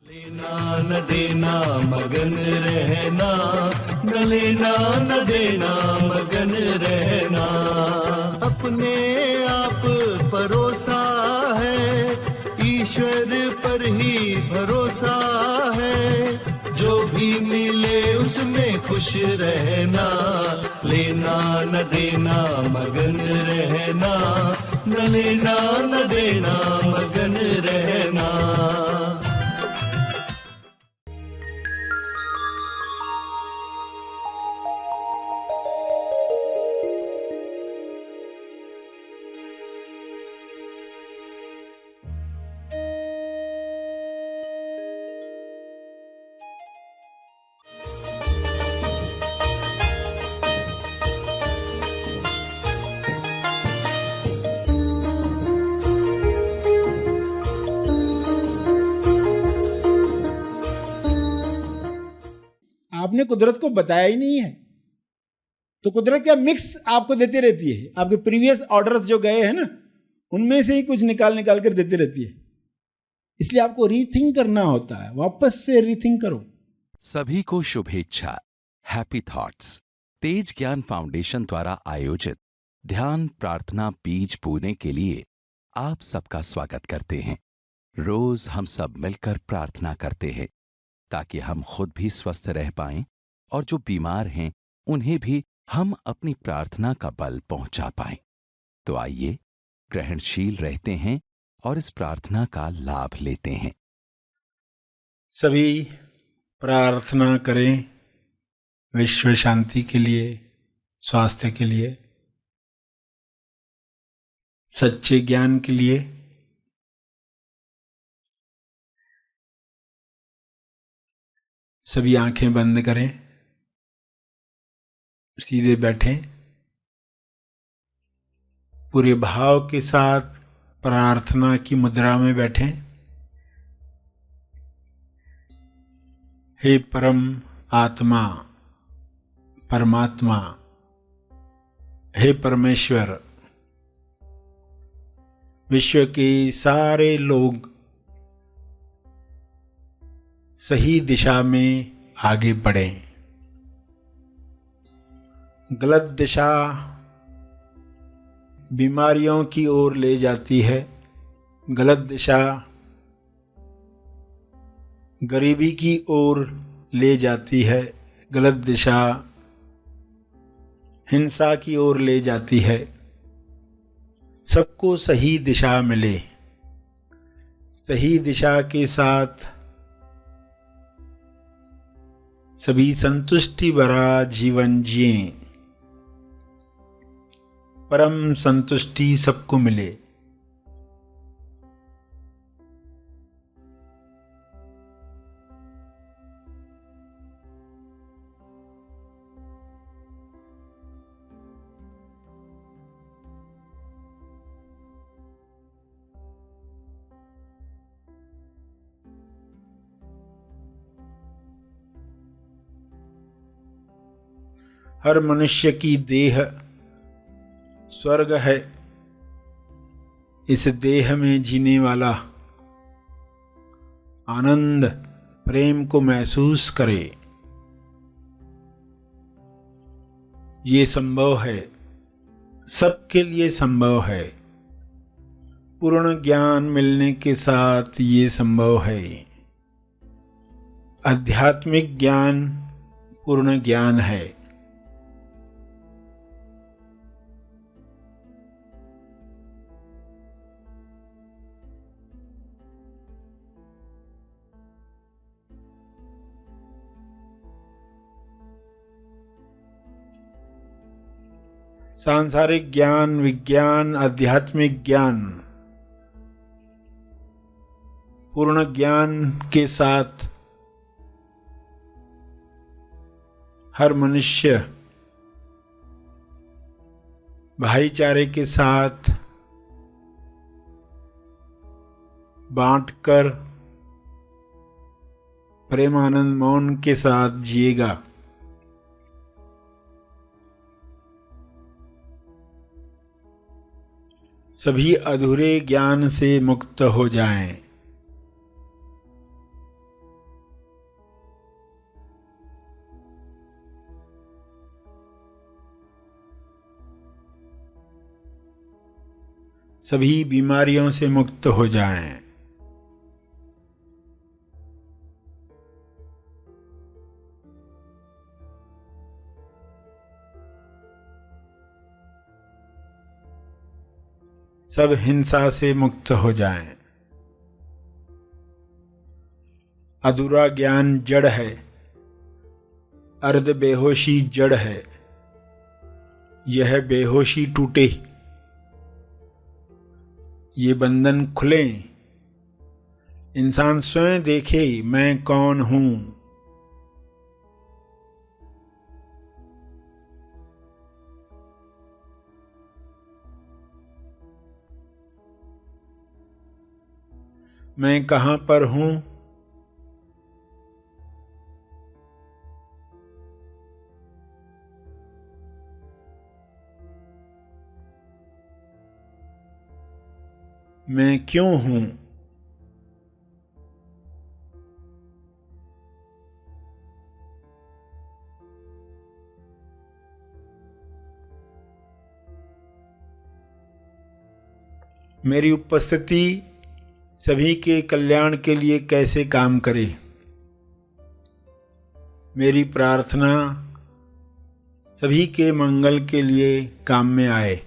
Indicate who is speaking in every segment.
Speaker 1: लेना न देना मगन रहना, न लेना न देना मगन रहना। अपने आप परोसा है, ईश्वर पर ही भरोसा है। जो भी मिले उसमें खुश रहना, लेना न देना मगन रहना, न लेना न देना मगन रहना।
Speaker 2: आपने कुदरत को बताया ही नहीं है, तो कुदरत क्या मिक्स आपको देती रहती है। आपके प्रीवियस ऑर्डर्स जो गए हैं ना, उनमें से ही कुछ निकाल निकाल कर देती रहती है। इसलिए आपको रीथिंक करना होता है, वापस से रीथिंक करो।
Speaker 3: सभी को शुभेच्छा। हैप्पी थॉट्स तेज ज्ञान फाउंडेशन द्वारा आयोजित ध्यान प्रार्थना बीज बोने के लिए आप सबका स्वागत करते हैं। रोज हम सब मिलकर प्रार्थना करते हैं ताकि हम खुद भी स्वस्थ रह पाएं और जो बीमार हैं उन्हें भी हम अपनी प्रार्थना का बल पहुंचा पाएं। तो आइए ग्रहणशील रहते हैं और इस प्रार्थना का लाभ लेते हैं।
Speaker 2: सभी प्रार्थना करें विश्व शांति के लिए, स्वास्थ्य के लिए, सच्चे ज्ञान के लिए। सभी आंखें बंद करें, सीधे बैठें, पूरे भाव के साथ प्रार्थना की मुद्रा में बैठें। हे परम आत्मा, परमात्मा, हे परमेश्वर, विश्व के सारे लोग सही दिशा में आगे बढ़ें। गलत दिशा बीमारियों की ओर ले जाती है, गलत दिशा गरीबी की ओर ले जाती है, गलत दिशा हिंसा की ओर ले जाती है। सबको सही दिशा मिले, सही दिशा के साथ सभी संतुष्टि भरा जीवन जिएं, परम संतुष्टि सबको मिले। हर मनुष्य की देह स्वर्ग है। इस देह में जीने वाला आनंद प्रेम को महसूस करे। ये संभव है, सबके लिए संभव है। पूर्ण ज्ञान मिलने के साथ ये संभव है। आध्यात्मिक ज्ञान पूर्ण ज्ञान है। सांसारिक ज्ञान, विज्ञान, आध्यात्मिक ज्ञान पूर्ण ज्ञान के साथ हर मनुष्य भाईचारे के साथ बांटकर प्रेमानंद मौन के साथ जिएगा। सभी अधूरे ज्ञान से मुक्त हो जाएं। सभी बीमारियों से मुक्त हो जाएं। सब हिंसा से मुक्त हो जाएं। अधूरा ज्ञान जड़ है, अर्ध बेहोशी जड़ है, यह बेहोशी टूटे, ये बंधन खुले, इंसान स्वयं देखे मैं कौन हूं। मैं कहां पर हूं? मैं क्यों हूं? मेरी उपस्थिति सभी के कल्याण के लिए कैसे काम करे? मेरी प्रार्थना सभी के मंगल के लिए काम में आए।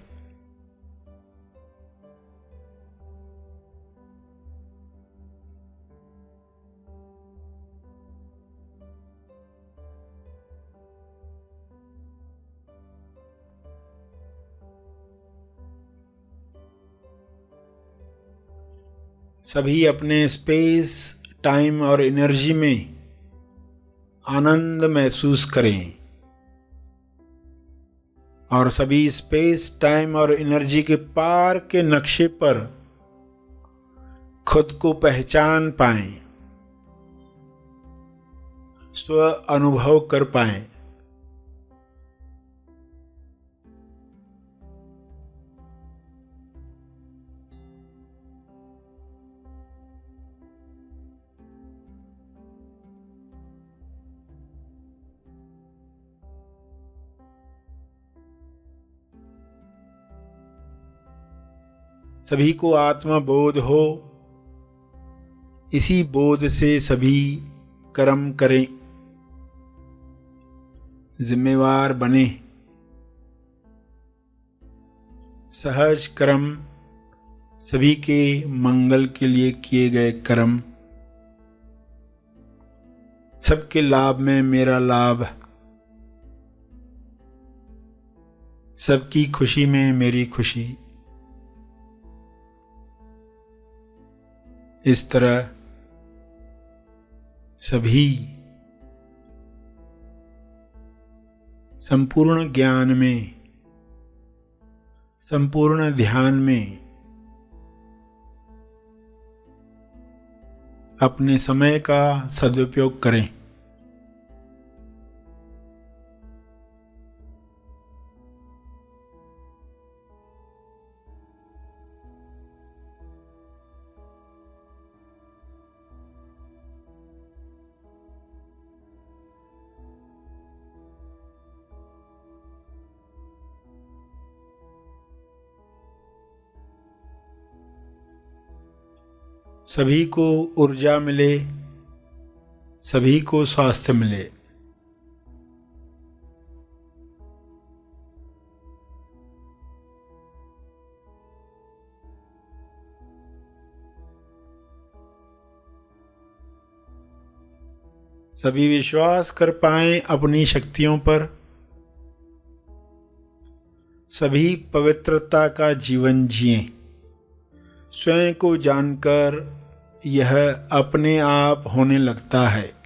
Speaker 2: सभी अपने स्पेस, टाइम और एनर्जी में आनंद महसूस करें और सभी स्पेस, टाइम और एनर्जी के पार के नक्शे पर खुद को पहचान पाएं, स्व अनुभव कर पाएं। सभी को आत्मबोध हो, इसी बोध से सभी कर्म करें, जिम्मेवार बने। सहज कर्म सभी के मंगल के लिए किए गए कर्म। सबके लाभ में मेरा लाभ, सबकी खुशी में मेरी खुशी। इस तरह सभी संपूर्ण ज्ञान में, संपूर्ण ध्यान में अपने समय का सदुपयोग करें। सभी को ऊर्जा मिले, सभी को स्वास्थ्य मिले। सभी विश्वास कर पाएं अपनी शक्तियों पर, सभी पवित्रता का जीवन जिएं। स्वयं को जानकर यह अपने आप होने लगता है।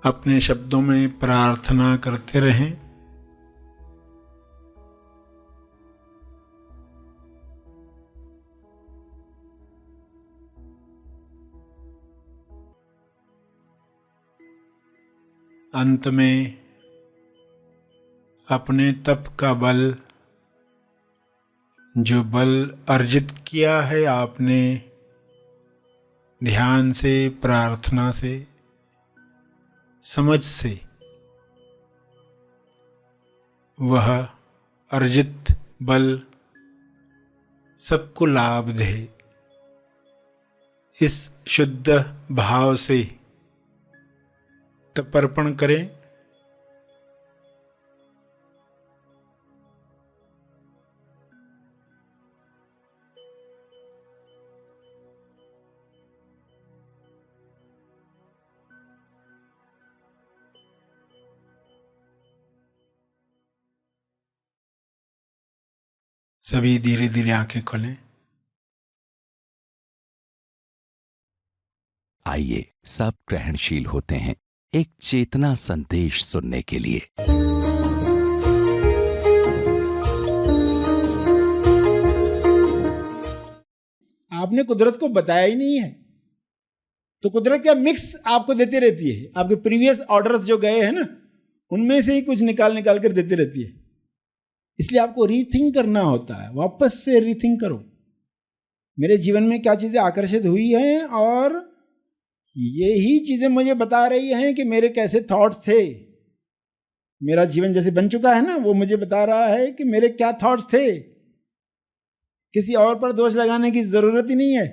Speaker 2: अपने शब्दों में प्रार्थना करते रहें। अंत में अपने तप का बल, जो बल अर्जित किया है आपने ध्यान से, प्रार्थना से, समझ से, वह अर्जित बल सबको लाभ दे। इस शुद्ध भाव से तर्पण करें। सभी धीरे धीरे आंखें खोलें।
Speaker 3: आइए सब ग्रहणशील होते हैं एक चेतना संदेश सुनने के लिए।
Speaker 2: आपने कुदरत को बताया ही नहीं है, तो कुदरत क्या मिक्स आपको देती रहती है। आपके प्रीवियस ऑर्डर्स जो गए हैं ना, उनमें से ही कुछ निकाल कर देती रहती है। इसलिए आपको रीथिंक करना होता है, वापस से रीथिंक करो, मेरे जीवन में क्या चीज़ें आकर्षित हुई हैं और यही चीज़ें मुझे बता रही हैं कि मेरे कैसे थॉट्स थे। मेरा जीवन जैसे बन चुका है ना, वो मुझे बता रहा है कि मेरे क्या थॉट्स थे। किसी और पर दोष लगाने की ज़रूरत ही नहीं है,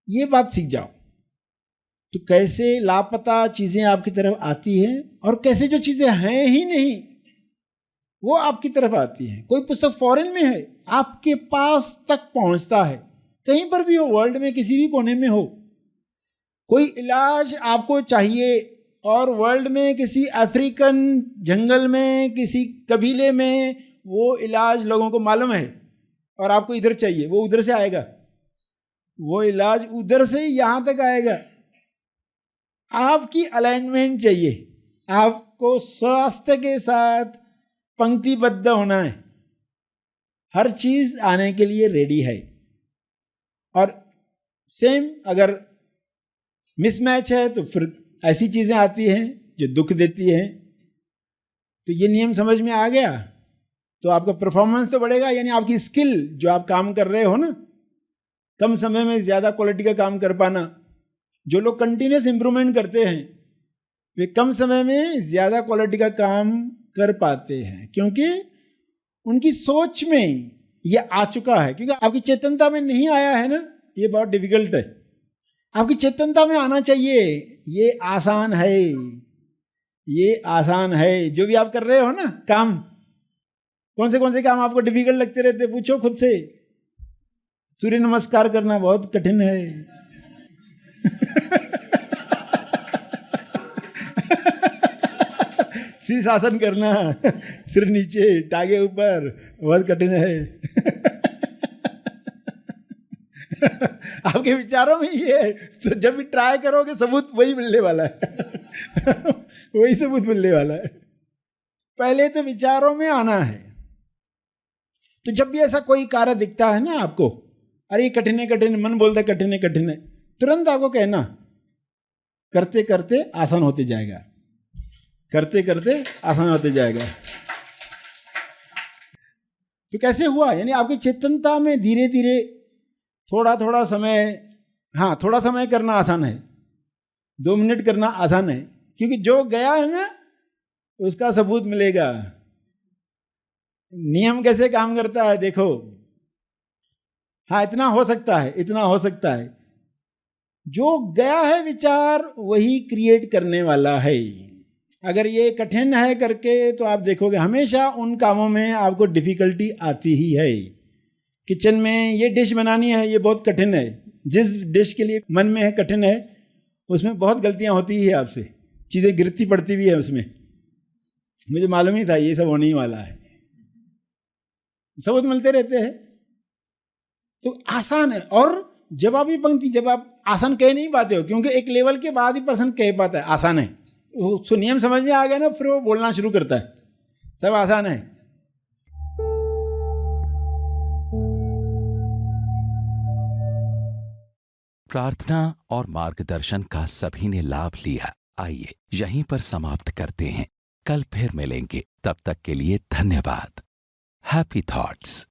Speaker 2: ये बात सीख जाओ। तो कैसे लापता चीज़ें आपकी तरफ आती हैं और कैसे जो चीज़ें हैं ही नहीं वो आपकी तरफ आती हैं। कोई पुस्तक फॉरेन में है, आपके पास तक पहुंचता है, कहीं पर भी हो, वर्ल्ड में किसी भी कोने में हो। कोई इलाज आपको चाहिए और वर्ल्ड में किसी अफ्रीकन जंगल में, किसी कबीले में वो इलाज लोगों को मालूम है और आपको इधर चाहिए, वो उधर से आएगा, वो इलाज उधर से यहाँ तक आएगा। आपकी अलाइनमेंट चाहिए, आपको स्वास्थ्य के साथ पंक्तिबद्ध होना है। हर चीज आने के लिए रेडी है। और सेम अगर मिसमैच है तो फिर ऐसी चीजें आती हैं जो दुख देती हैं। तो ये नियम समझ में आ गया तो आपका परफॉर्मेंस तो बढ़ेगा, यानी आपकी स्किल जो आप काम कर रहे हो ना, कम समय में ज्यादा क्वालिटी का काम कर पाना। जो लोग कंटिन्यूस इंप्रूवमेंट करते हैं वे कम समय में ज्यादा क्वालिटी का काम कर पाते हैं, क्योंकि उनकी सोच में ये आ चुका है। क्योंकि आपकी चेतनता में नहीं आया है ना, ये बहुत डिफिकल्ट है। आपकी चेतनता में आना चाहिए। ये आसान है, ये आसान है। जो भी आप कर रहे हो ना काम, कौन से काम आपको डिफिकल्ट लगते रहते, पूछो खुद से। सूर्य नमस्कार करना बहुत कठिन है शीर्षासन करना, सिर नीचे टांगे ऊपर, बहुत कठिन है आपके विचारों में ये है, तो जब भी ट्राई करोगे सबूत वही मिलने वाला है वही सबूत मिलने वाला है। पहले तो विचारों में आना है। तो जब भी ऐसा कोई कार्य दिखता है ना आपको, अरे कठिन है, कठिन, मन बोलता है कठिन है, कठिन है, तुरंत आपको कहना करते करते आसान होते जाएगा, करते करते आसान होते जाएगा। तो कैसे हुआ, यानी आपकी चेतनता में धीरे धीरे थोड़ा थोड़ा समय, हाँ थोड़ा समय करना आसान है, 2 मिनट करना आसान है, क्योंकि जो गया है ना उसका सबूत मिलेगा। नियम कैसे काम करता है देखो। हाँ इतना हो सकता है, इतना हो सकता है। जो गया है विचार वही क्रिएट करने वाला है। अगर ये कठिन है करके तो आप देखोगे हमेशा उन कामों में आपको डिफिकल्टी आती ही है। किचन में ये डिश बनानी है, ये बहुत कठिन है। जिस डिश के लिए मन में है कठिन है, उसमें बहुत गलतियां होती ही है आपसे, चीज़ें गिरती पड़ती भी है उसमें। मुझे मालूम ही था ये सब होने ही वाला है, सबूत मिलते रहते हैं। तो आसान है। और जवाबी पंक्ति जब आप आसान कह नहीं पाते हो, क्योंकि एक लेवल के बाद ही पर्सन कह पाता है आसान है। उसको नियम समझ में आ गया ना, फिर वो बोलना शुरू करता है सब आसान है।
Speaker 3: प्रार्थना और मार्गदर्शन का सभी ने लाभ लिया। आइए यहीं पर समाप्त करते हैं। कल फिर मिलेंगे, तब तक के लिए धन्यवाद। Happy thoughts.